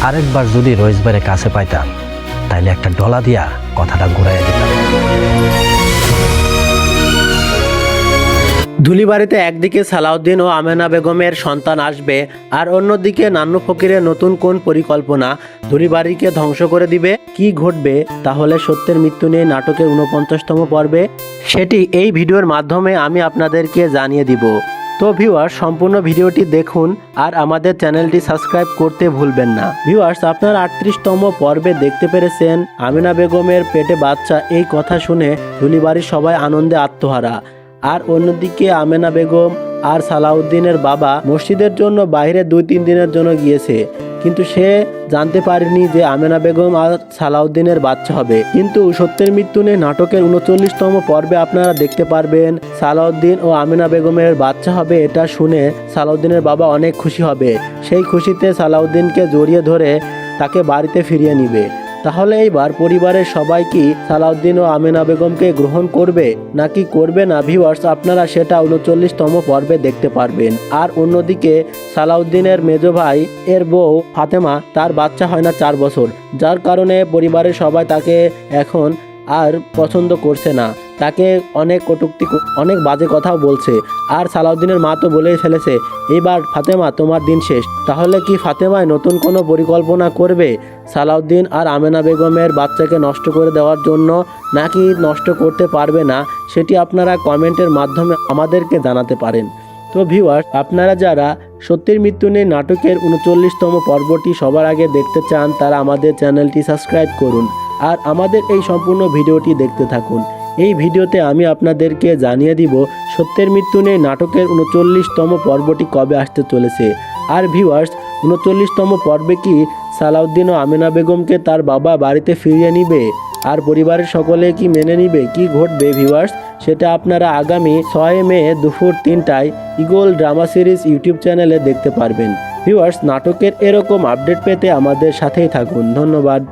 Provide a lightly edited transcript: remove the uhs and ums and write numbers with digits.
আরেকবার যদি রইস ভাইয়ের কাছে পাইতাম তাইলে একটা ডলা দিয়া কথাটা ঘুরাইয়া দিতাম। ধুলিবাড়িতে একদিকে সালাউদ্দিন ও আমেনা বেগমের সন্তান আসবে, আর অন্যদিকে নান্নু ফকিরের নতুন কোন পরিকল্পনা ধুলিবাড়িকে ধ্বংস করে দিবে? কি ঘটবে তাহলে সত্যের মৃত্যু নিয়ে নাটকের 49তম পর্বে? সেটি এই ভিডিওর মাধ্যমে আমি আপনাদেরকে জানিয়ে দিব। তো ভিউয়ার্স, সম্পূর্ণ ভিডিওটি দেখুন আর আমাদের চ্যানেলটি সাবস্ক্রাইব করতে ভুলবেন না। ভিউয়ার্স, আপনারা 38তম পর্বে দেখতে পেরেছেন আমেনা বেগমের পেটে বাচ্চা, এই কথা শুনে ধুলিবাড়ির সবাই আনন্দে আত্মহারা। আর অন্যদিকে আমেনা বেগম আর সালাউদ্দিনের বাবা মসজিদের জন্য বাইরে 2-3 দিনের জন্য গিয়েছে, কিন্তু সে জানতে পারেনি যে আমেনা বেগম আর সালাউদ্দিনের বাচ্চা হবে। কিন্তু সত্যের মৃত্যু নিয়ে নাটকের 39তম পর্বে আপনারা দেখতে পারবেন সালাউদ্দিন ও আমেনা বেগমের বাচ্চা হবে। এটা শুনে সালাউদ্দিনের বাবা অনেক খুশি হবে। সেই খুশিতে সালাউদ্দিনকে জড়িয়ে ধরে তাকে বাড়িতে ফিরিয়ে নিবে। তাহলে এইবার পরিবারের সবাই কি সালাউদ্দিন ও আমেনা বেগমকে গ্রহণ করবে নাকি করবে না? ভিউয়ার্স, আপনারা সেটা 39তম পর্বে দেখতে পারবেন। আর অন্যদিকে সালাউদ্দিনের মেজ ভাই এর বউ ফাতেমা, তার বাচ্চা হয় না 4 বছর, যার কারণে পরিবারের সবাই তাকে এখন আর পছন্দ করছে না। তাকে অনেক কটূক্তি, অনেক বাজে কথাও বলছে। আর সালাউদ্দিনের মা তো বলেই ফেলেছে, এইবার ফাতেমা তোমার দিন শেষ। তাহলে কি ফাতেমায় নতুন কোনো পরিকল্পনা করবে সালাউদ্দিন আর আমেনা বেগমের বাচ্চাকে নষ্ট করে দেওয়ার জন্য, নাকি নষ্ট করতে পারবে না? সেটি আপনারা কমেন্টের মাধ্যমে আমাদেরকে জানাতে পারেন। তো ভিউয়ার্স, আপনারা যারা সত্যের মৃত্যু নিয়ে নাটকের 39তম পর্বটি সবার আগে দেখতে চান তারা আমাদের চ্যানেলটি সাবস্ক্রাইব করুন আর আমাদের এই সম্পূর্ণ ভিডিওটি দেখতে থাকুন। এই ভিডিওতে আমি আপনাদেরকে জানিয়ে দিব সত্যের মৃত্যু নিয়ে নাটকের 39তম পর্বটি কবে আসতে চলেছে। আর ভিউয়ার্স, 39তম পর্বে কি সালাউদ্দিন ও আমেনা বেগমকে তার বাবা বাড়িতে ফিরিয়ে নিবে আর পরিবারের সকলে কি মেনে নিবে? কি ঘটবে ভিউয়ার্স, সেটা আপনারা আগামী 6 মে দুপুর 3টায় ইগল ড্রামা সিরিজ ইউটিউব চ্যানেলে দেখতে পারবেন। ভিউয়ার্স, নাটকের এরকম আপডেট পেতে আমাদের সাথেই থাকুন। ধন্যবাদ।